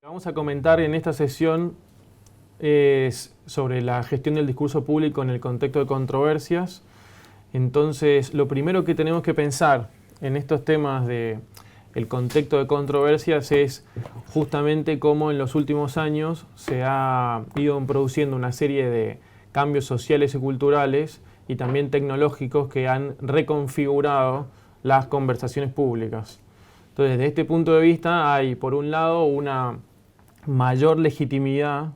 Vamos a comentar en esta sesión es sobre la gestión del discurso público en el contexto de controversias. Entonces, lo primero que tenemos que pensar en estos temas del contexto de controversias es justamente cómo en los últimos años se ha ido produciendo una serie de cambios sociales y culturales y también tecnológicos que han reconfigurado las conversaciones públicas. Entonces, desde este punto de vista hay, por un lado, una mayor legitimidad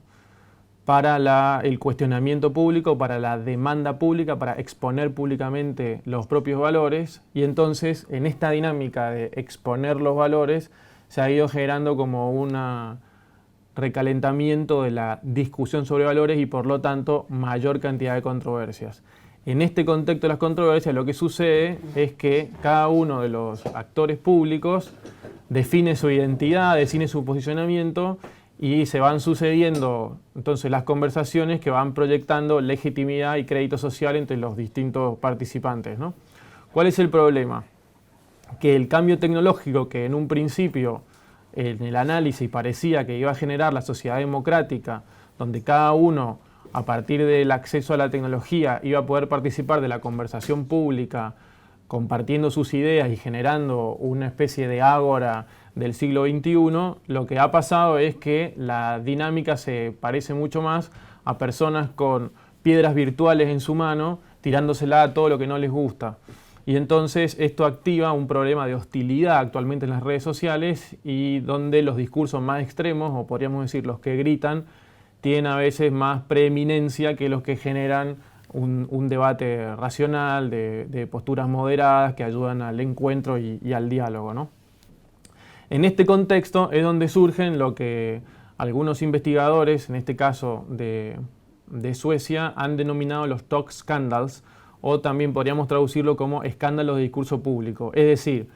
para el cuestionamiento público, para la demanda pública, para exponer públicamente los propios valores, y entonces en esta dinámica de exponer los valores se ha ido generando como un recalentamiento de la discusión sobre valores y por lo tanto mayor cantidad de controversias. En este contexto de las controversias lo que sucede es que cada uno de los actores públicos define su identidad, define su posicionamiento y se van sucediendo entonces las conversaciones que van proyectando legitimidad y crédito social entre los distintos participantes, ¿no? ¿Cuál es el problema? Que el cambio tecnológico que en un principio en el análisis parecía que iba a generar la sociedad democrática, donde cada uno a partir del acceso a la tecnología iba a poder participar de la conversación pública, compartiendo sus ideas y generando una especie de ágora del siglo XXI, lo que ha pasado es que la dinámica se parece mucho más a personas con piedras virtuales en su mano, tirándosela a todo lo que no les gusta. Y entonces esto activa un problema de hostilidad actualmente en las redes sociales y donde los discursos más extremos, o podríamos decir los que gritan, tienen a veces más preeminencia que los que generan un debate racional, de posturas moderadas que ayudan al encuentro y al diálogo, ¿no? En este contexto es donde surgen lo que algunos investigadores, en este caso de Suecia, han denominado los talk scandals, o también podríamos traducirlo como escándalos de discurso público. Es decir,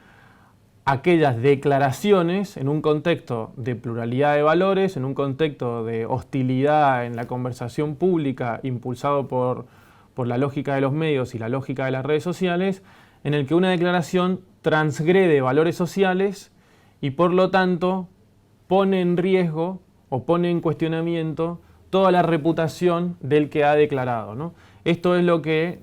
aquellas declaraciones en un contexto de pluralidad de valores, en un contexto de hostilidad en la conversación pública impulsado por la lógica de los medios y la lógica de las redes sociales, en el que una declaración transgrede valores sociales y por lo tanto pone en riesgo o pone en cuestionamiento toda la reputación del que ha declarado, ¿no? Esto es lo que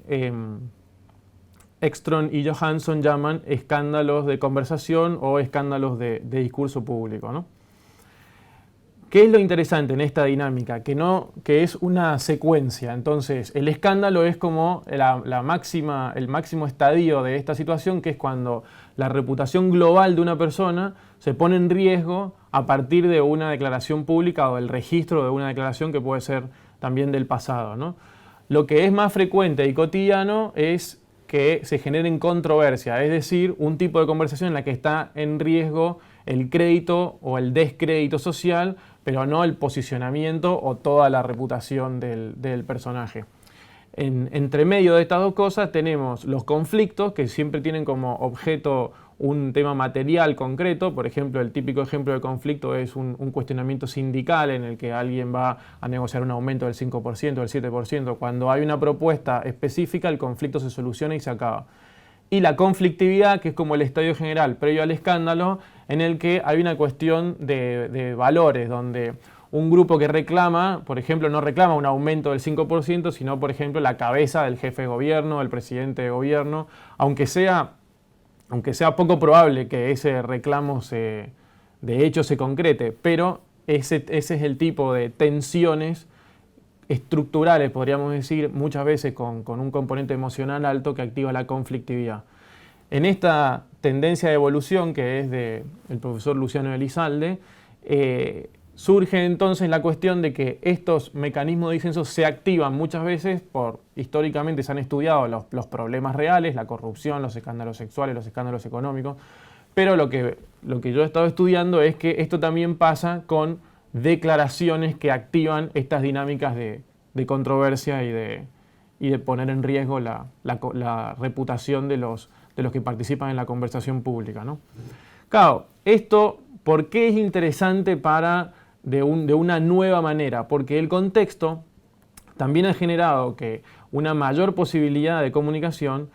Ekström y Johansson llaman escándalos de conversación o escándalos de discurso público, ¿no? ¿Qué es lo interesante en esta dinámica? Que es una secuencia. Entonces, el escándalo es como el máximo estadio de esta situación, que es cuando la reputación global de una persona se pone en riesgo a partir de una declaración pública o el registro de una declaración que puede ser también del pasado, ¿no? Lo que es más frecuente y cotidiano es que se generen controversias, es decir, un tipo de conversación en la que está en riesgo el crédito o el descrédito social, pero no el posicionamiento o toda la reputación del personaje. Entre medio de estas dos cosas tenemos los conflictos, que siempre tienen como objeto un tema material concreto. Por ejemplo, el típico ejemplo de conflicto es un cuestionamiento sindical en el que alguien va a negociar un aumento del 5%, del 7%. Cuando hay una propuesta específica, el conflicto se soluciona y se acaba. Y la conflictividad, que es como el estadio general previo al escándalo, en el que hay una cuestión de valores, donde un grupo que reclama, por ejemplo, no reclama un aumento del 5%, sino, por ejemplo, la cabeza del jefe de gobierno, del presidente de gobierno, aunque sea poco probable que ese reclamo de hecho se concrete, pero ese es el tipo de tensiones estructurales, podríamos decir, muchas veces con un componente emocional alto que activa la conflictividad. En esta tendencia de evolución, que es del profesor Luciano Elizalde, surge entonces la cuestión de que estos mecanismos de disenso se activan muchas veces históricamente se han estudiado los problemas reales, la corrupción, los escándalos sexuales, los escándalos económicos, pero lo que yo he estado estudiando es que esto también pasa con declaraciones que activan estas dinámicas de controversia y de poner en riesgo la reputación de los que participan en la conversación pública, ¿no? Claro, esto, ¿por qué es interesante de una nueva manera? Porque el contexto también ha generado que una mayor posibilidad de comunicación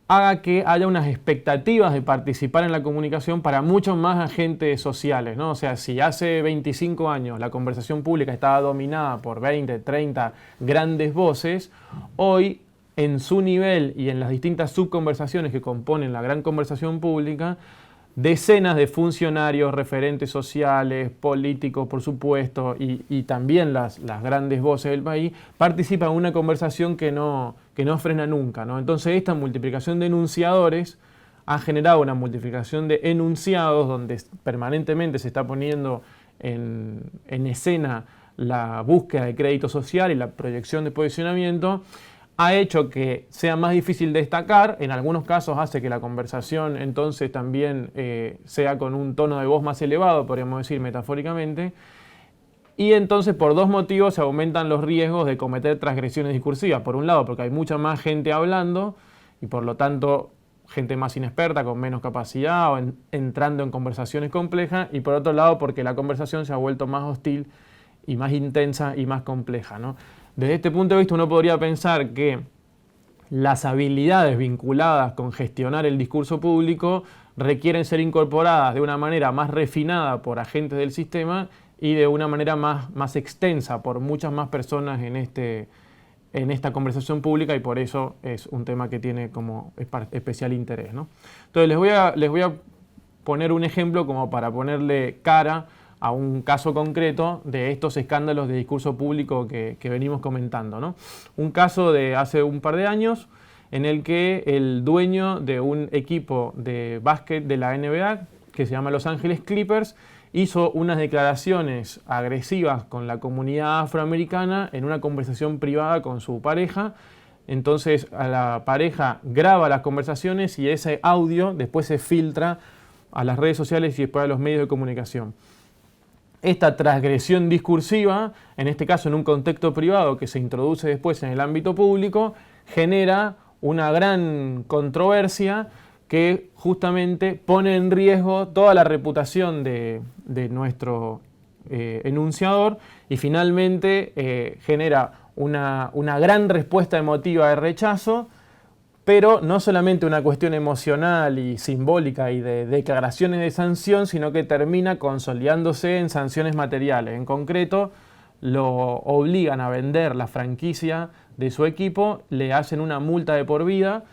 haga que haya unas expectativas de participar en la comunicación para muchos más agentes sociales, ¿no? O sea, si hace 25 años la conversación pública estaba dominada por 20, 30 grandes voces, hoy en su nivel y en las distintas subconversaciones que componen la gran conversación pública, decenas de funcionarios, referentes sociales, políticos, por supuesto, y también las grandes voces del país, participan en una conversación que no frena nunca, ¿no? Entonces esta multiplicación de enunciadores ha generado una multiplicación de enunciados donde permanentemente se está poniendo en escena la búsqueda de crédito social y la proyección de posicionamiento, ha hecho que sea más difícil destacar, en algunos casos hace que la conversación entonces también sea con un tono de voz más elevado, podríamos decir metafóricamente, y entonces por dos motivos se aumentan los riesgos de cometer transgresiones discursivas. Por un lado, porque hay mucha más gente hablando y por lo tanto gente más inexperta, con menos capacidad o entrando en conversaciones complejas, y por otro lado porque la conversación se ha vuelto más hostil y más intensa y más compleja, ¿no? Desde este punto de vista uno podría pensar que las habilidades vinculadas con gestionar el discurso público requieren ser incorporadas de una manera más refinada por agentes del sistema y de una manera más extensa por muchas más personas en esta conversación pública, y por eso es un tema que tiene como especial interés, ¿no? Entonces les voy a poner un ejemplo como para ponerle cara a un caso concreto de estos escándalos de discurso público que venimos comentando, ¿no? Un caso de hace un par de años en el que el dueño de un equipo de básquet de la NBA, que se llama Los Ángeles Clippers, hizo unas declaraciones agresivas con la comunidad afroamericana en una conversación privada con su pareja. Entonces a la pareja graba las conversaciones y ese audio después se filtra a las redes sociales y después a los medios de comunicación. Esta transgresión discursiva, en este caso en un contexto privado que se introduce después en el ámbito público, genera una gran controversia que justamente pone en riesgo toda la reputación de nuestro enunciador y finalmente genera una gran respuesta emotiva de rechazo, pero no solamente una cuestión emocional y simbólica y de declaraciones de sanción, sino que termina consolidándose en sanciones materiales. En concreto, lo obligan a vender la franquicia de su equipo, le hacen una multa de por vida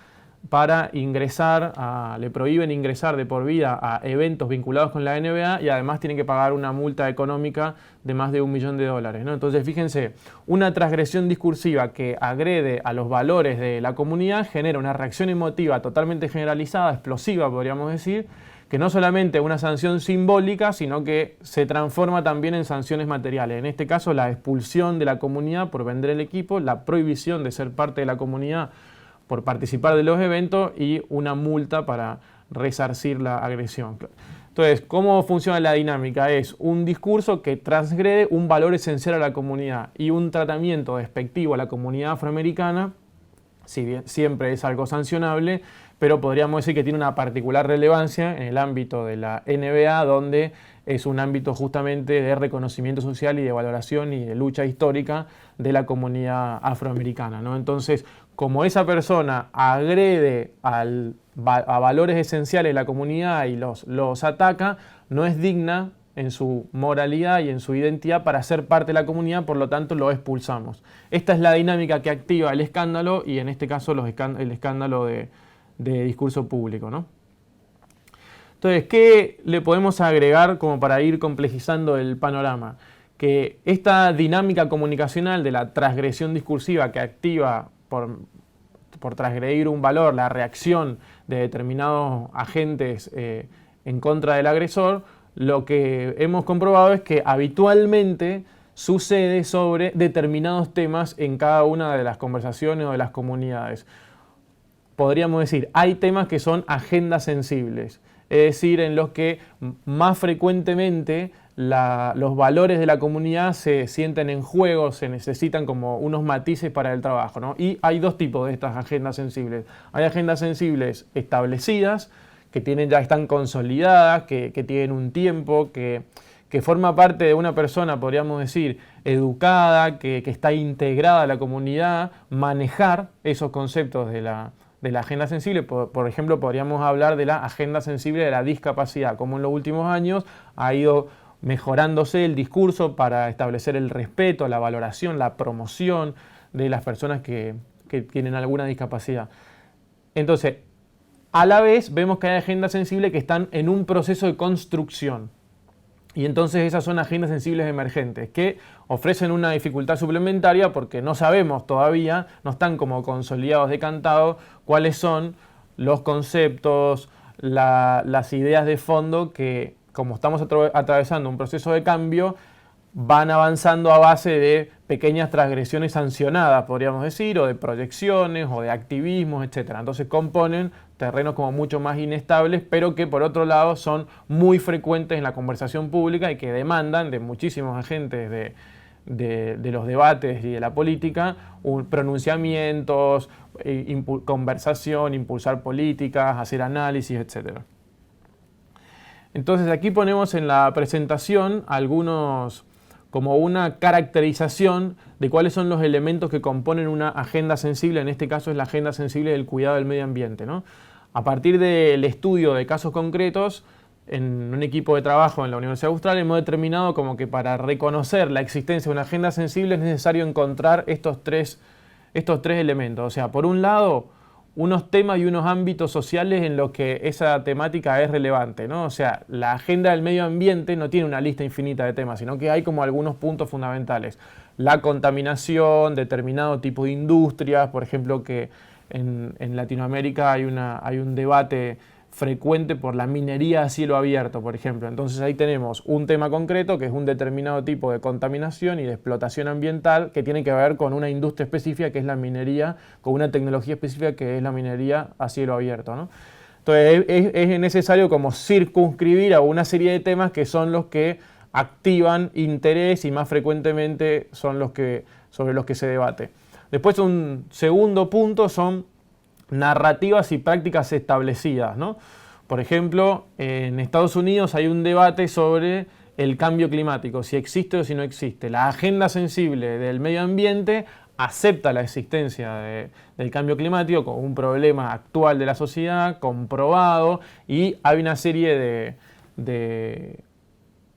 para ingresar, le prohíben ingresar de por vida a eventos vinculados con la NBA y además tienen que pagar una multa económica de más de $1 millón, ¿no? Entonces fíjense, una transgresión discursiva que agrede a los valores de la comunidad genera una reacción emotiva totalmente generalizada, explosiva podríamos decir, que no solamente es una sanción simbólica, sino que se transforma también en sanciones materiales. En este caso la expulsión de la comunidad por vender el equipo, la prohibición de ser parte de la comunidad por participar de los eventos y una multa para resarcir la agresión. Entonces, ¿cómo funciona la dinámica? Es un discurso que transgrede un valor esencial a la comunidad y un tratamiento despectivo a la comunidad afroamericana, si bien siempre es algo sancionable, pero podríamos decir que tiene una particular relevancia en el ámbito de la NBA, donde es un ámbito justamente de reconocimiento social y de valoración y de lucha histórica de la comunidad afroamericana, ¿no? Entonces, como esa persona agrede a valores esenciales de la comunidad y los ataca, no es digna en su moralidad y en su identidad para ser parte de la comunidad, por lo tanto lo expulsamos. Esta es la dinámica que activa el escándalo y en este caso el escándalo de discurso público, ¿no? Entonces, ¿qué le podemos agregar como para ir complejizando el panorama? Que esta dinámica comunicacional de la transgresión discursiva que activa por transgredir un valor, la reacción de determinados agentes en contra del agresor, lo que hemos comprobado es que habitualmente sucede sobre determinados temas en cada una de las conversaciones o de las comunidades. Podríamos decir, hay temas que son agendas sensibles, es decir, en los que más frecuentemente los valores de la comunidad se sienten en juego, se necesitan como unos matices para el trabajo, ¿no? Y hay dos tipos de estas agendas sensibles. Hay agendas sensibles establecidas, que ya están consolidadas, que tienen un tiempo, que forma parte de una persona, podríamos decir, educada, que está integrada a la comunidad, manejar esos conceptos de de la agenda sensible. Por ejemplo, podríamos hablar de la agenda sensible de la discapacidad, como en los últimos años ha ido mejorándose el discurso para establecer el respeto, la valoración, la promoción de las personas que tienen alguna discapacidad. Entonces, a la vez vemos que hay agendas sensibles que están en un proceso de construcción. Y entonces esas son agendas sensibles emergentes que ofrecen una dificultad suplementaria porque no sabemos todavía, no están como consolidados, decantados, cuáles son los conceptos, las ideas de fondo que, como estamos atravesando un proceso de cambio, van avanzando a base de pequeñas transgresiones sancionadas, podríamos decir, o de proyecciones, o de activismos, etc. Entonces componen terrenos como mucho más inestables, pero que por otro lado son muy frecuentes en la conversación pública y que demandan de muchísimos agentes de los debates y de la política pronunciamientos, conversación, impulsar políticas, hacer análisis, etc. Entonces aquí ponemos en la presentación algunos, como una caracterización de cuáles son los elementos que componen una agenda sensible. En este caso es la agenda sensible del cuidado del medio ambiente, ¿no? A partir del estudio de casos concretos, en un equipo de trabajo en la Universidad Austral hemos determinado como que para reconocer la existencia de una agenda sensible es necesario encontrar estos tres elementos. O sea, por un lado, unos temas y unos ámbitos sociales en los que esa temática es relevante, ¿no? O sea, la agenda del medio ambiente no tiene una lista infinita de temas, sino que hay como algunos puntos fundamentales. La contaminación, determinado tipo de industrias, por ejemplo, que en Latinoamérica hay un debate frecuente por la minería a cielo abierto, por ejemplo. Entonces ahí tenemos un tema concreto que es un determinado tipo de contaminación y de explotación ambiental que tiene que ver con una industria específica que es la minería, con una tecnología específica que es la minería a cielo abierto, ¿no? Entonces es necesario como circunscribir a una serie de temas que son los que activan interés y más frecuentemente son sobre los que se debate. Después un segundo punto son narrativas y prácticas establecidas, ¿no? Por ejemplo, en Estados Unidos hay un debate sobre el cambio climático, si existe o si no existe. La agenda sensible del medio ambiente acepta la existencia del cambio climático como un problema actual de la sociedad, comprobado, y hay una serie de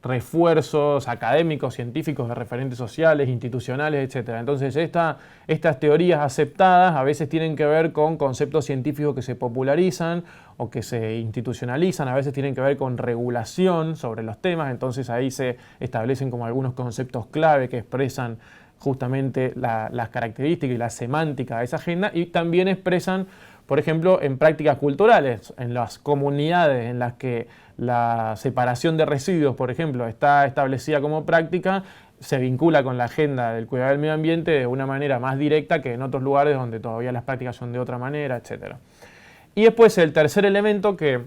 refuerzos académicos, científicos, de referentes sociales, institucionales, etc. Entonces estas teorías aceptadas a veces tienen que ver con conceptos científicos que se popularizan o que se institucionalizan, a veces tienen que ver con regulación sobre los temas, entonces ahí se establecen como algunos conceptos clave que expresan justamente las características y la semántica de esa agenda y también expresan, por ejemplo, en prácticas culturales, en las comunidades en las que la separación de residuos, por ejemplo, está establecida como práctica, se vincula con la agenda del cuidado del medio ambiente de una manera más directa que en otros lugares donde todavía las prácticas son de otra manera, etc. Y después el tercer elemento que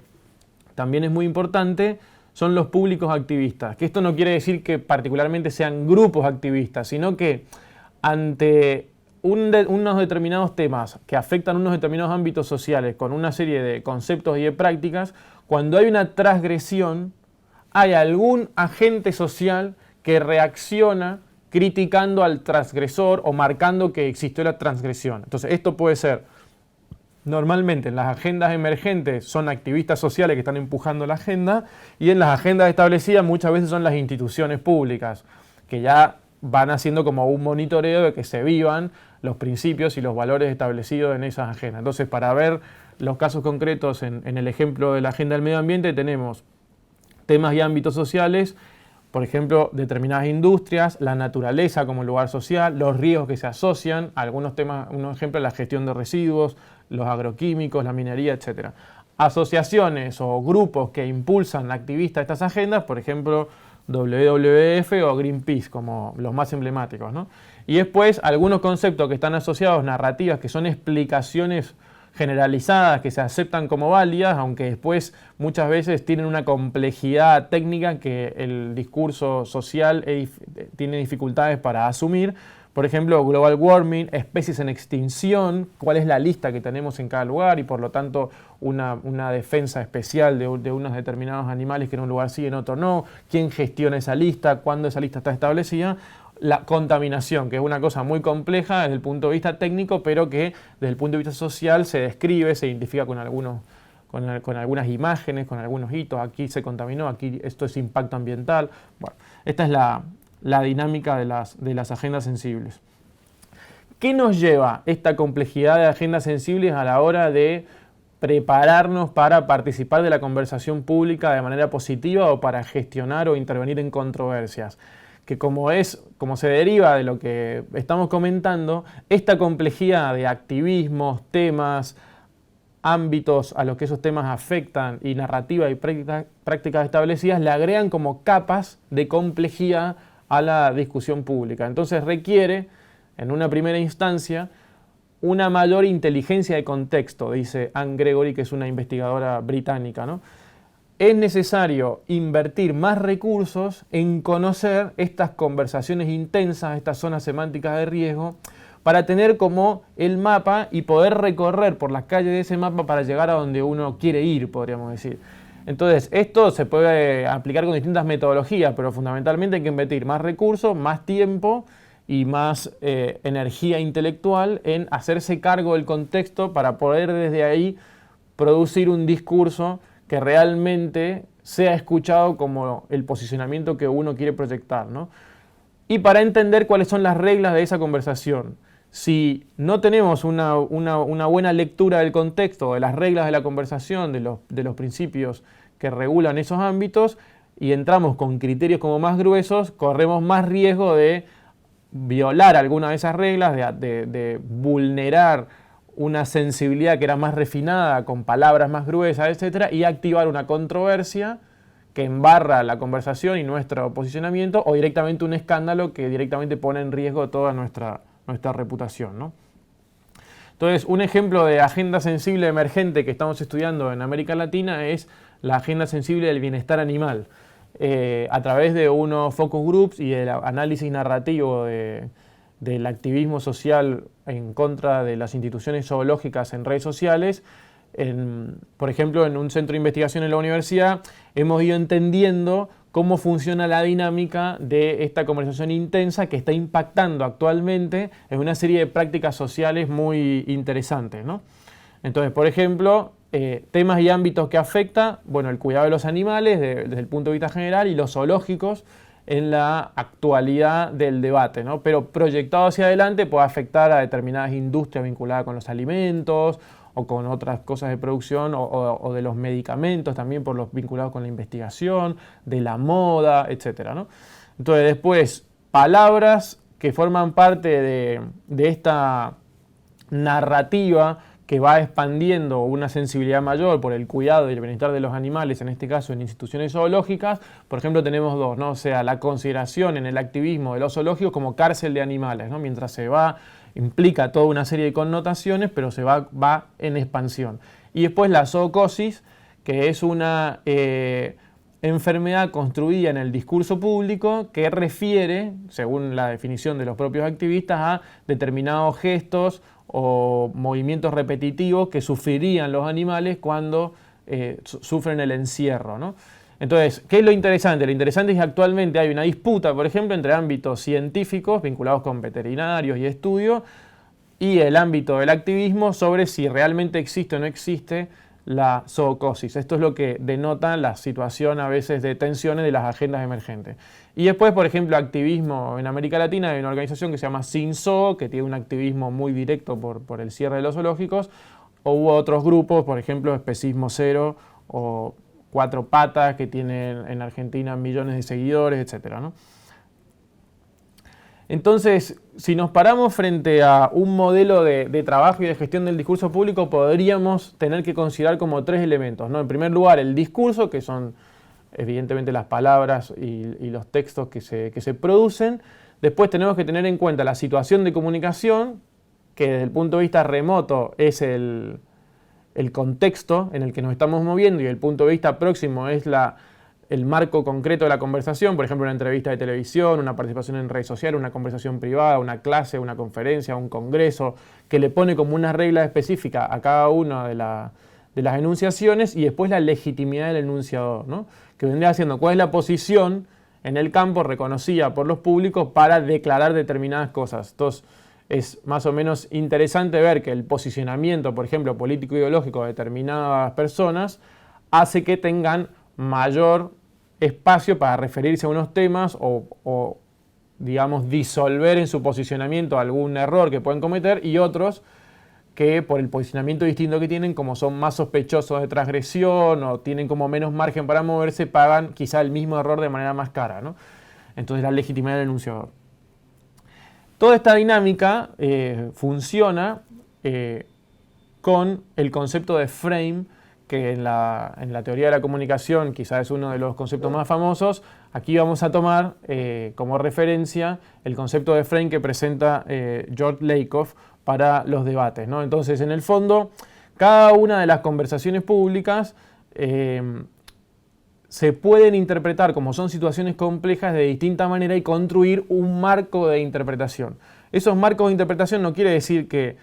también es muy importante son los públicos activistas, que esto no quiere decir que particularmente sean grupos activistas, sino que ante unos determinados temas que afectan unos determinados ámbitos sociales con una serie de conceptos y de prácticas, cuando hay una transgresión, hay algún agente social que reacciona criticando al transgresor o marcando que existió la transgresión. Entonces esto puede ser, normalmente en las agendas emergentes son activistas sociales que están empujando la agenda y en las agendas establecidas muchas veces son las instituciones públicas que ya van haciendo como un monitoreo de que se vivan los principios y los valores establecidos en esas agendas. Entonces, para ver los casos concretos en el ejemplo de la agenda del medio ambiente tenemos temas y ámbitos sociales, por ejemplo, determinadas industrias, la naturaleza como lugar social, los riesgos que se asocian, algunos temas, unos ejemplos, la gestión de residuos, los agroquímicos, la minería, etc. Asociaciones o grupos que impulsan activistas estas agendas, por ejemplo, WWF o Greenpeace, como los más emblemáticos, ¿no? Y después algunos conceptos que están asociados, narrativas, que son explicaciones generalizadas que se aceptan como válidas, aunque después muchas veces tienen una complejidad técnica que el discurso social tiene dificultades para asumir. Por ejemplo, global warming, especies en extinción, cuál es la lista que tenemos en cada lugar y por lo tanto una defensa especial de unos determinados animales que en un lugar sí y en otro no, quién gestiona esa lista, cuándo esa lista está establecida. la contaminación, que es una cosa muy compleja desde el punto de vista técnico, pero que desde el punto de vista social se describe, se identifica con algunas imágenes, con algunos hitos. Aquí se contaminó, aquí esto es impacto ambiental. Bueno, esta es la dinámica de las agendas sensibles. ¿Qué nos lleva esta complejidad de agendas sensibles a la hora de prepararnos para participar de la conversación pública de manera positiva o para gestionar o intervenir en controversias? Que como se deriva de lo que estamos comentando, esta complejidad de activismos, temas, ámbitos a los que esos temas afectan y narrativa y prácticas establecidas le agregan como capas de complejidad a la discusión pública. Entonces requiere, en una primera instancia, una mayor inteligencia de contexto, dice Anne Gregory, que es una investigadora británica, ¿no? Es necesario invertir más recursos en conocer estas conversaciones intensas, estas zonas semánticas de riesgo, para tener como el mapa y poder recorrer por las calles de ese mapa para llegar a donde uno quiere ir, podríamos decir. Entonces, esto se puede aplicar con distintas metodologías, pero fundamentalmente hay que invertir más recursos, más tiempo y más energía intelectual en hacerse cargo del contexto para poder desde ahí producir un discurso que realmente sea escuchado como el posicionamiento que uno quiere proyectar, ¿no? Y para entender cuáles son las reglas de esa conversación. Si no tenemos una buena lectura del contexto, de las reglas de la conversación, de los principios que regulan esos ámbitos, y entramos con criterios como más gruesos, corremos más riesgo de violar alguna de esas reglas, de vulnerar una sensibilidad que era más refinada, con palabras más gruesas, etc., y activar una controversia que embarra la conversación y nuestro posicionamiento, o directamente un escándalo que directamente pone en riesgo toda nuestra reputación, ¿no? Entonces, un ejemplo de agenda sensible emergente que estamos estudiando en América Latina es la agenda sensible del bienestar animal. A través de unos focus groups y el análisis narrativo del activismo social en contra de las instituciones zoológicas en redes sociales, por ejemplo, en un centro de investigación en la universidad, hemos ido entendiendo cómo funciona la dinámica de esta conversación intensa que está impactando actualmente en una serie de prácticas sociales muy interesantes, ¿no? Entonces, por ejemplo, temas y ámbitos que afecta, bueno, el cuidado de los animales desde el punto de vista general y los zoológicos en la actualidad del debate, ¿no? Pero proyectado hacia adelante puede afectar a determinadas industrias vinculadas con los alimentos o con otras cosas de producción o de los medicamentos también por los vinculados con la investigación, de la moda, etc., ¿no? Entonces después, palabras que forman parte de esta narrativa que va expandiendo una sensibilidad mayor por el cuidado y el bienestar de los animales, en este caso en instituciones zoológicas. Por ejemplo, tenemos dos, ¿no? O sea, la consideración en el activismo de los zoológicos como cárcel de animales, ¿no? Mientras se va, implica toda una serie de connotaciones, pero se va en expansión. Y después la zoocosis, que es una enfermedad construida en el discurso público que refiere, según la definición de los propios activistas, a determinados gestos o movimientos repetitivos que sufrirían los animales cuando sufren el encierro, ¿no? Entonces, ¿qué es lo interesante? Lo interesante es que actualmente hay una disputa, por ejemplo, entre ámbitos científicos vinculados con veterinarios y estudios y el ámbito del activismo sobre si realmente existe o no existe la zoocosis. Esto es lo que denota la situación a veces de tensiones de las agendas emergentes. Y después, por ejemplo, activismo en América Latina, hay una organización que se llama SINZOO, que tiene un activismo muy directo por el cierre de los zoológicos, o hubo otros grupos, por ejemplo, Especismo Cero o Cuatro Patas, que tienen en Argentina millones de seguidores, etc., ¿no? Entonces, si nos paramos frente a un modelo de trabajo y de gestión del discurso público, podríamos tener que considerar como tres elementos, ¿no? En primer lugar, el discurso, que son evidentemente las palabras y los textos que se producen. Después tenemos que tener en cuenta la situación de comunicación, que desde el punto de vista remoto es el contexto en el que nos estamos moviendo, y el punto de vista próximo es el marco concreto de la conversación, por ejemplo, una entrevista de televisión, una participación en redes sociales, una conversación privada, una clase, una conferencia, un congreso, que le pone como una regla específica a cada una de las enunciaciones, y después la legitimidad del enunciador, ¿no? Que vendría siendo cuál es la posición en el campo, reconocida por los públicos para declarar determinadas cosas. Entonces, es más o menos interesante ver que el posicionamiento, por ejemplo, político-ideológico de determinadas personas hace que tengan mayor espacio para referirse a unos temas o digamos, disolver en su posicionamiento algún error que pueden cometer, y otros que por el posicionamiento distinto que tienen, como son más sospechosos de transgresión o tienen como menos margen para moverse, pagan quizá el mismo error de manera más cara, ¿no? Entonces, la legitimidad del enunciador. Toda esta dinámica funciona con el concepto de frame, que en la teoría de la comunicación quizás es uno de los conceptos más famosos. Aquí vamos a tomar como referencia el concepto de frame que presenta George Lakoff para los debates, ¿no? Entonces, en el fondo, cada una de las conversaciones públicas se pueden interpretar como son situaciones complejas de distinta manera y construir un marco de interpretación. Esos marcos de interpretación no quiere decir que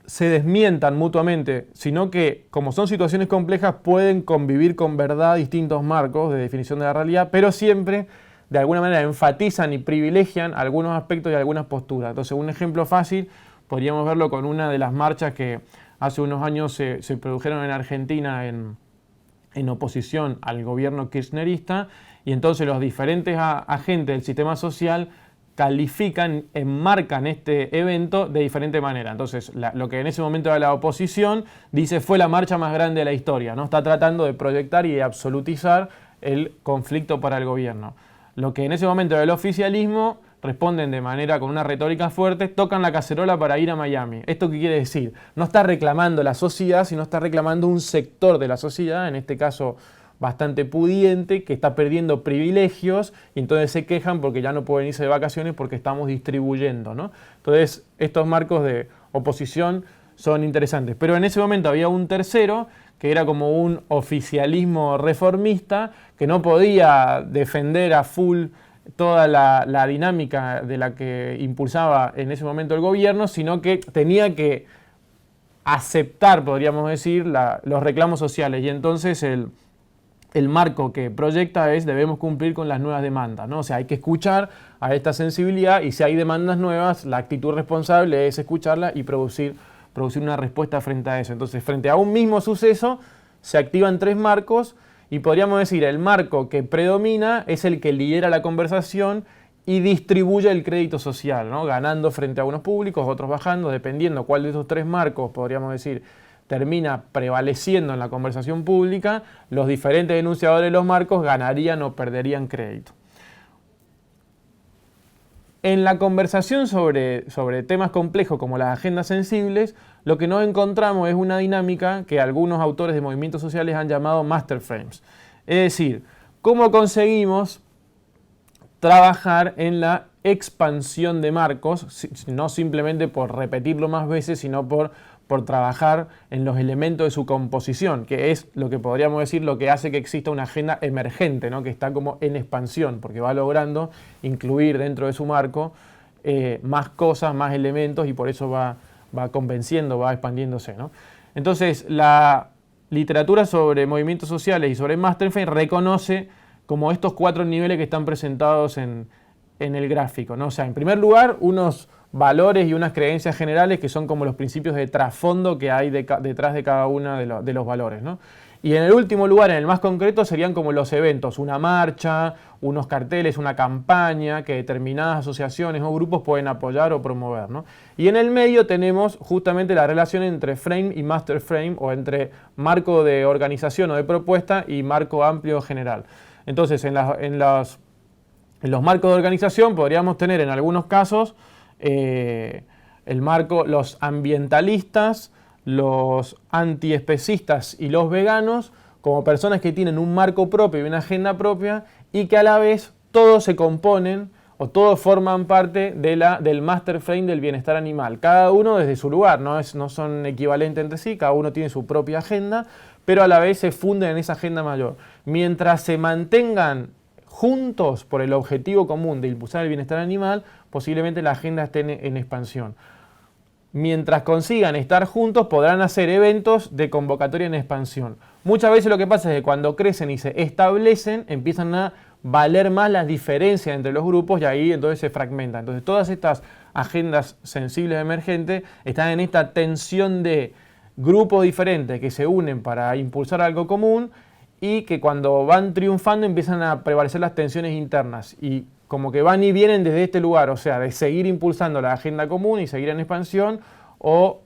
se desmientan mutuamente, sino que como son situaciones complejas pueden convivir con verdad distintos marcos de definición de la realidad, pero siempre de alguna manera enfatizan y privilegian algunos aspectos y algunas posturas. Entonces, un ejemplo fácil podríamos verlo con una de las marchas que hace unos años se produjeron en Argentina en oposición al gobierno kirchnerista, y entonces los diferentes agentes del sistema social califican, enmarcan este evento de diferente manera. Entonces, lo que en ese momento era la oposición dice fue la marcha más grande de la historia, ¿no? Está tratando de proyectar y de absolutizar el conflicto para el gobierno. Lo que en ese momento era el oficialismo responden de manera con una retórica fuerte, tocan la cacerola para ir a Miami. ¿Esto qué quiere decir? No está reclamando la sociedad, sino está reclamando un sector de la sociedad, en este caso bastante pudiente, que está perdiendo privilegios, y entonces se quejan porque ya no pueden irse de vacaciones porque estamos distribuyendo, ¿no? Entonces, estos marcos de oposición son interesantes. Pero en ese momento había un tercero, que era como un oficialismo reformista, que no podía defender a full toda la dinámica de la que impulsaba en ese momento el gobierno, sino que tenía que aceptar, podríamos decir, los reclamos sociales. Y entonces el marco que proyecta es: debemos cumplir con las nuevas demandas, ¿no? O sea, hay que escuchar a esta sensibilidad, y si hay demandas nuevas, la actitud responsable es escucharla y producir una respuesta frente a eso. Entonces, frente a un mismo suceso, se activan tres marcos, y podríamos decir el marco que predomina es el que lidera la conversación y distribuye el crédito social, ¿no? Ganando frente a unos públicos, otros bajando, dependiendo cuál de esos tres marcos, podríamos decir, termina prevaleciendo en la conversación pública, los diferentes enunciadores de los marcos ganarían o perderían crédito. En la conversación sobre temas complejos como las agendas sensibles, lo que nos encontramos es una dinámica que algunos autores de movimientos sociales han llamado master frames. Es decir, cómo conseguimos trabajar en la expansión de marcos, no simplemente por repetirlo más veces, sino por trabajar en los elementos de su composición, que es lo que podríamos decir lo que hace que exista una agenda emergente, ¿no? Que está como en expansión, porque va logrando incluir dentro de su marco más cosas, más elementos, y por eso va convenciendo, va expandiéndose, ¿no? Entonces, la literatura sobre movimientos sociales y sobre master frame reconoce como estos cuatro niveles que están presentados en el gráfico, ¿no? O sea, en primer lugar, unos valores y unas creencias generales que son como los principios de trasfondo que hay detrás de cada uno de los valores, ¿no? Y en el último lugar, en el más concreto, serían como los eventos, una marcha, unos carteles, una campaña que determinadas asociaciones o grupos pueden apoyar o promover, ¿no? Y en el medio tenemos justamente la relación entre frame y master frame, o entre marco de organización o de propuesta y marco amplio general. Entonces, en los marcos de organización podríamos tener en algunos casos el marco, los ambientalistas, los antiespecistas y los veganos, como personas que tienen un marco propio y una agenda propia, y que a la vez todos se componen o todos forman parte del master frame del bienestar animal, cada uno desde su lugar, no son equivalentes entre sí, cada uno tiene su propia agenda, pero a la vez se funden en esa agenda mayor. Mientras se mantengan juntos por el objetivo común de impulsar el bienestar animal, posiblemente la agenda esté en expansión. Mientras consigan estar juntos, podrán hacer eventos de convocatoria en expansión. Muchas veces lo que pasa es que cuando crecen y se establecen, empiezan a valer más las diferencias entre los grupos y ahí entonces se fragmenta. Entonces todas estas agendas sensibles emergentes están en esta tensión de grupos diferentes que se unen para impulsar algo común y que cuando van triunfando empiezan a prevalecer las tensiones internas y como que van y vienen desde este lugar, o sea, de seguir impulsando la agenda común y seguir en expansión o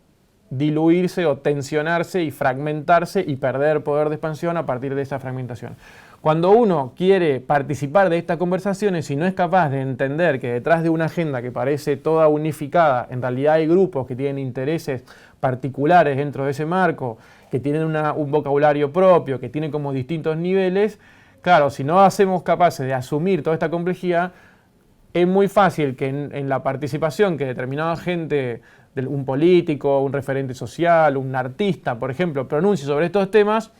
diluirse o tensionarse y fragmentarse y perder poder de expansión a partir de esa fragmentación. Cuando uno quiere participar de estas conversaciones y no es capaz de entender que detrás de una agenda que parece toda unificada, en realidad hay grupos que tienen intereses particulares dentro de ese marco, que tienen un vocabulario propio, que tienen como distintos niveles, claro, si no hacemos capaces de asumir toda esta complejidad, es muy fácil que en la participación que determinada gente, un político, un referente social, un artista, por ejemplo, pronuncie sobre estos temas,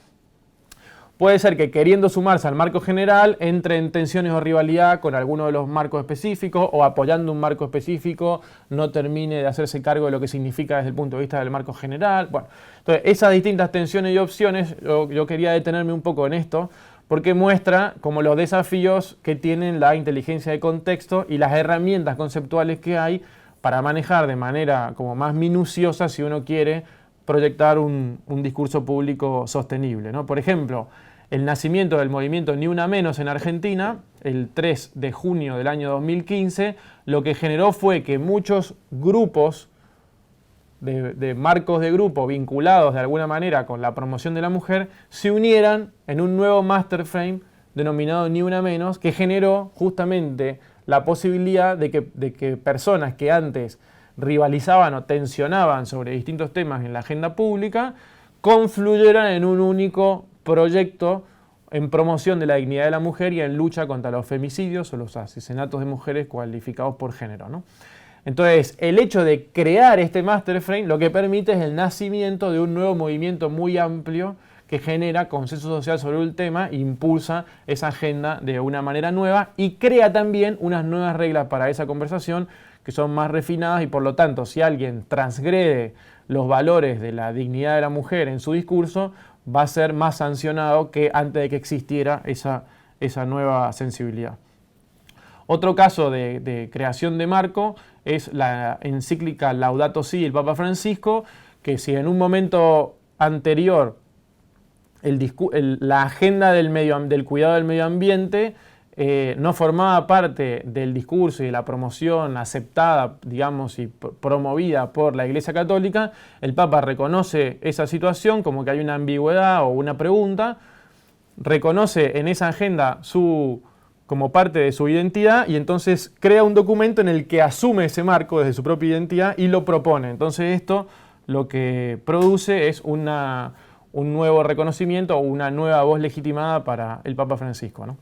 puede ser que queriendo sumarse al marco general entre en tensiones o rivalidad con alguno de los marcos específicos o apoyando un marco específico no termine de hacerse cargo de lo que significa desde el punto de vista del marco general. Bueno, entonces esas distintas tensiones y opciones, yo quería detenerme un poco en esto porque muestra como los desafíos que tienen la inteligencia de contexto y las herramientas conceptuales que hay para manejar de manera como más minuciosa si uno quiere proyectar un discurso público sostenible, ¿no? Por ejemplo, el nacimiento del movimiento Ni Una Menos en Argentina, el 3 de junio del año 2015, lo que generó fue que muchos grupos de marcos de grupo vinculados de alguna manera con la promoción de la mujer se unieran en un nuevo master frame denominado Ni Una Menos, que generó justamente la posibilidad de que personas que antes rivalizaban o tensionaban sobre distintos temas en la agenda pública, confluyeran en un único proyecto en promoción de la dignidad de la mujer y en lucha contra los femicidios o los asesinatos de mujeres cualificados por género, ¿no? Entonces, el hecho de crear este master frame lo que permite es el nacimiento de un nuevo movimiento muy amplio que genera consenso social sobre el tema, impulsa esa agenda de una manera nueva y crea también unas nuevas reglas para esa conversación que son más refinadas y por lo tanto si alguien transgrede los valores de la dignidad de la mujer en su discurso va a ser más sancionado que antes de que existiera esa nueva sensibilidad. Otro caso de creación de marco es la encíclica Laudato Si del Papa Francisco, que si en un momento anterior la agenda del cuidado del medio ambiente no formaba parte del discurso y de la promoción aceptada, digamos, y promovida por la Iglesia Católica, el Papa reconoce esa situación como que hay una ambigüedad o una pregunta, reconoce en esa agenda como parte de su identidad y entonces crea un documento en el que asume ese marco desde su propia identidad y lo propone. Entonces esto lo que produce es un nuevo reconocimiento o una nueva voz legitimada para el Papa Francisco, ¿no?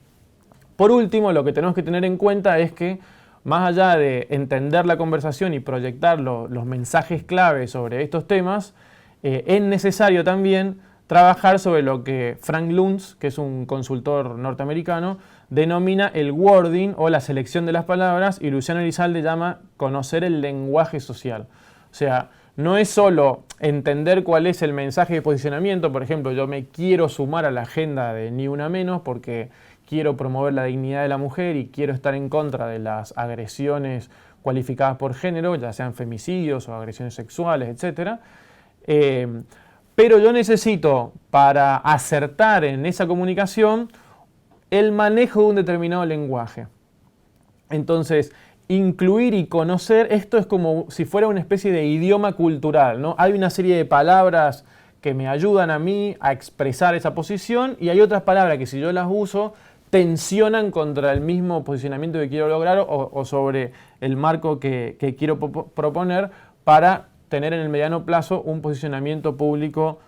Por último, lo que tenemos que tener en cuenta es que más allá de entender la conversación y proyectar los mensajes clave sobre estos temas, es necesario también trabajar sobre lo que Frank Luntz, que es un consultor norteamericano, denomina el wording o la selección de las palabras y Luciano Elizalde llama conocer el lenguaje social. O sea, no es solo entender cuál es el mensaje de posicionamiento, por ejemplo, yo me quiero sumar a la agenda de Ni Una Menos porque quiero promover la dignidad de la mujer y quiero estar en contra de las agresiones cualificadas por género, ya sean femicidios o agresiones sexuales, etc. Pero yo necesito, para acertar en esa comunicación, el manejo de un determinado lenguaje. Entonces, incluir y conocer, esto es como si fuera una especie de idioma cultural, ¿no? Hay una serie de palabras que me ayudan a mí a expresar esa posición y hay otras palabras que si yo las uso tensionan contra el mismo posicionamiento que quiero lograr o sobre el marco que quiero proponer para tener en el mediano plazo un posicionamiento público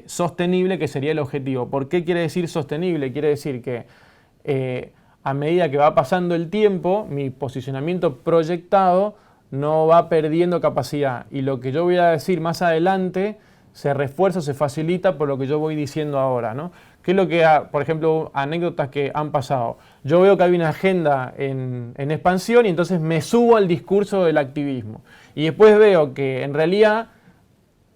sostenible, que sería el objetivo. ¿Por qué quiere decir sostenible? Quiere decir que a medida que va pasando el tiempo, mi posicionamiento proyectado no va perdiendo capacidad y lo que yo voy a decir más adelante se refuerza, se facilita por lo que yo voy diciendo ahora, ¿no? ¿Qué es lo que, por ejemplo, anécdotas que han pasado? Yo veo que hay una agenda en expansión y entonces me subo al discurso del activismo. Y después veo que en realidad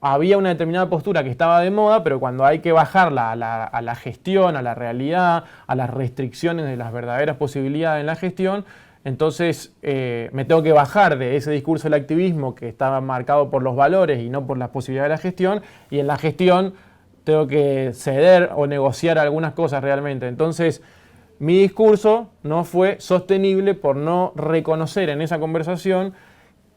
había una determinada postura que estaba de moda, pero cuando hay que bajarla a la gestión, a la realidad, a las restricciones de las verdaderas posibilidades en la gestión, entonces me tengo que bajar de ese discurso del activismo que estaba marcado por los valores y no por las posibilidades de la gestión, y en la gestión tengo que ceder o negociar algunas cosas realmente. Entonces mi discurso no fue sostenible por no reconocer en esa conversación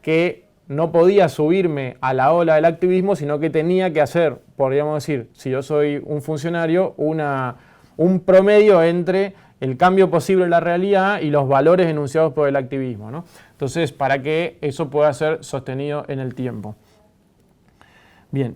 que no podía subirme a la ola del activismo, sino que tenía que hacer, podríamos decir, si yo soy un funcionario, un promedio entre el cambio posible en la realidad y los valores enunciados por el activismo, ¿no? Entonces, para que eso pueda ser sostenido en el tiempo. Bien,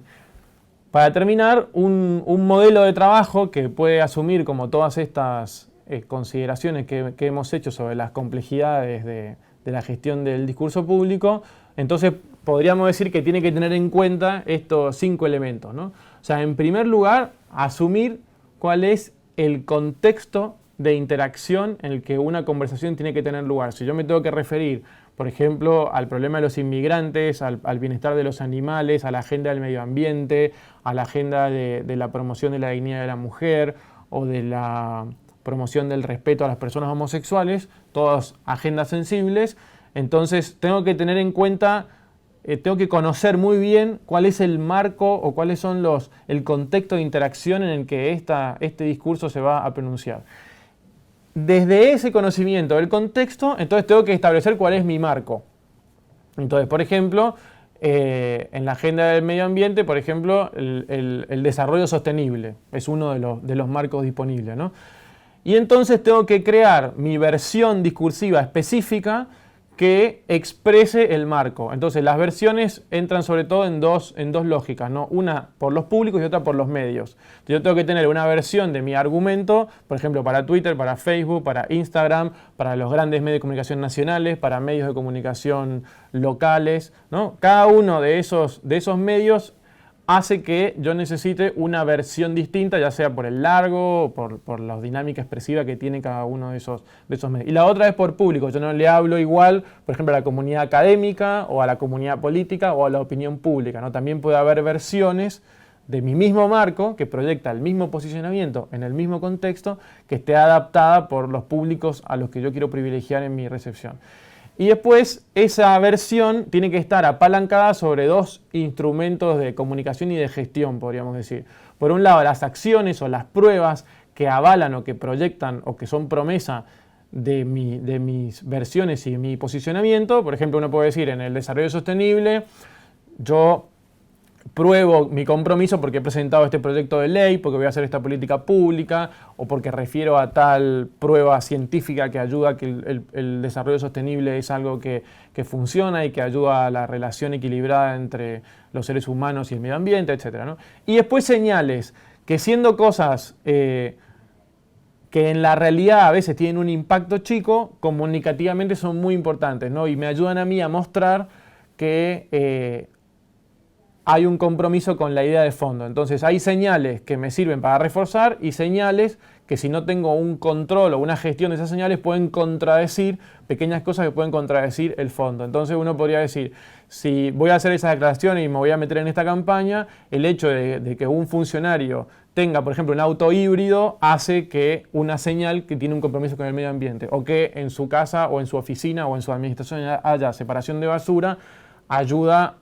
para terminar, un modelo de trabajo que puede asumir como todas estas consideraciones que hemos hecho sobre las complejidades de la gestión del discurso público, entonces podríamos decir que tiene que tener en cuenta estos 5 elementos, ¿no? O sea, en primer lugar, asumir cuál es el contexto de interacción en el que una conversación tiene que tener lugar. Si yo me tengo que referir, por ejemplo, al problema de los inmigrantes, al bienestar de los animales, a la agenda del medio ambiente, a la agenda de la promoción de la dignidad de la mujer o de la promoción del respeto a las personas homosexuales, todas agendas sensibles, entonces tengo que tener en cuenta, tengo que conocer muy bien cuál es el marco o cuáles son el contexto de interacción en el que este discurso se va a pronunciar. Desde ese conocimiento del contexto, entonces tengo que establecer cuál es mi marco. Entonces, por ejemplo, en la agenda del medio ambiente, por ejemplo, el desarrollo sostenible es uno de los marcos disponibles, ¿no? Y entonces tengo que crear mi versión discursiva específica que exprese el marco. Entonces las versiones entran sobre todo en dos lógicas, ¿no? Una por los públicos y otra por los medios. Entonces, yo tengo que tener una versión de mi argumento, por ejemplo, para Twitter, para Facebook, para Instagram, para los grandes medios de comunicación nacionales, para medios de comunicación locales, ¿no? Cada uno de esos medios hace que yo necesite una versión distinta, ya sea por el largo o por la dinámica expresiva que tiene cada uno de esos medios. Y la otra es por público. Yo no le hablo igual, por ejemplo, a la comunidad académica o a la comunidad política o a la opinión pública, ¿no? También puede haber versiones de mi mismo marco que proyecta el mismo posicionamiento en el mismo contexto que esté adaptada por los públicos a los que yo quiero privilegiar en mi recepción. Y después esa versión tiene que estar apalancada sobre 2 instrumentos de comunicación y de gestión, podríamos decir. Por un lado, las acciones o las pruebas que avalan o que proyectan o que son promesa de mis versiones y mi posicionamiento. Por ejemplo, uno puede decir en el desarrollo sostenible, yo pruebo mi compromiso porque he presentado este proyecto de ley, porque voy a hacer esta política pública o porque refiero a tal prueba científica que ayuda a que el desarrollo sostenible es algo que funciona y que ayuda a la relación equilibrada entre los seres humanos y el medio ambiente, etc., ¿no? Y después señales que siendo cosas que en la realidad a veces tienen un impacto chico, comunicativamente son muy importantes, ¿no? Y me ayudan a mí a mostrar que hay un compromiso con la idea de fondo. Entonces hay señales que me sirven para reforzar y señales que si no tengo un control o una gestión de esas señales pueden contradecir, pequeñas cosas que pueden contradecir el fondo. Entonces uno podría decir, si voy a hacer esas declaraciones y me voy a meter en esta campaña, el hecho de que un funcionario tenga, por ejemplo, un auto híbrido hace que una señal que tiene un compromiso con el medio ambiente, o que en su casa o en su oficina o en su administración haya separación de basura, ayuda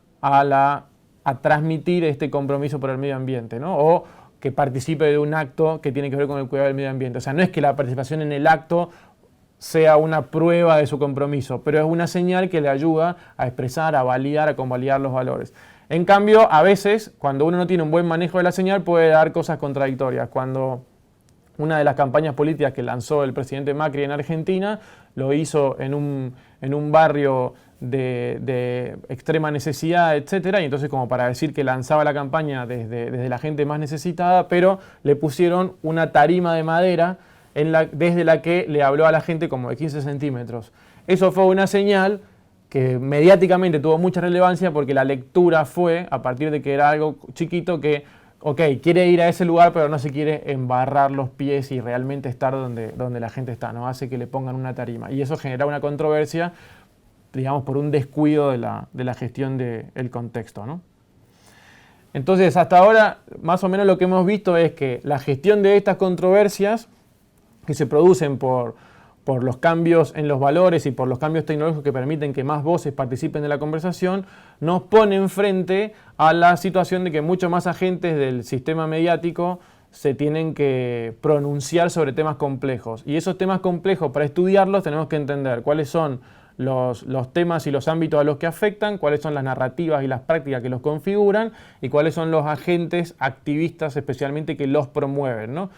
a transmitir este compromiso por el medio ambiente, ¿no? O que participe de un acto que tiene que ver con el cuidado del medio ambiente. O sea, no es que la participación en el acto sea una prueba de su compromiso, pero es una señal que le ayuda a expresar, a validar, a convalidar los valores. En cambio, a veces, cuando uno no tiene un buen manejo de la señal, puede dar cosas contradictorias. Cuando una de las campañas políticas que lanzó el presidente Macri en Argentina, lo hizo en un barrio de extrema necesidad, etcétera, y entonces como para decir que lanzaba la campaña desde la gente más necesitada, pero le pusieron una tarima de madera desde la que le habló a la gente como de 15 centímetros. Eso fue una señal que mediáticamente tuvo mucha relevancia porque la lectura fue, a partir de que era algo chiquito, que ok, quiere ir a ese lugar pero no se quiere embarrar los pies y realmente estar donde la gente está, ¿no? Hace que le pongan una tarima. Y eso genera una controversia, digamos, por un descuido de la gestión del contexto, ¿no? Entonces, hasta ahora, más o menos lo que hemos visto es que la gestión de estas controversias que se producen por los cambios en los valores y por los cambios tecnológicos que permiten que más voces participen de la conversación, nos ponen frente a la situación de que muchos más agentes del sistema mediático se tienen que pronunciar sobre temas complejos. Y esos temas complejos, para estudiarlos, tenemos que entender cuáles son los temas y los ámbitos a los que afectan, cuáles son las narrativas y las prácticas que los configuran y cuáles son los agentes activistas especialmente que los promueven, ¿no?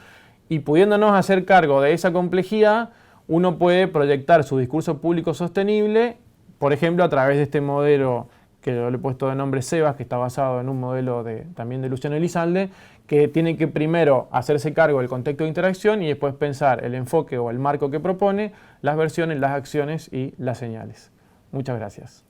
Y pudiéndonos hacer cargo de esa complejidad, uno puede proyectar su discurso público sostenible, por ejemplo, a través de este modelo que yo le he puesto de nombre SEBAS, que está basado en un modelo también de Luciano Elizalde, que tiene que primero hacerse cargo del contexto de interacción y después pensar el enfoque o el marco que propone, las versiones, las acciones y las señales. Muchas gracias.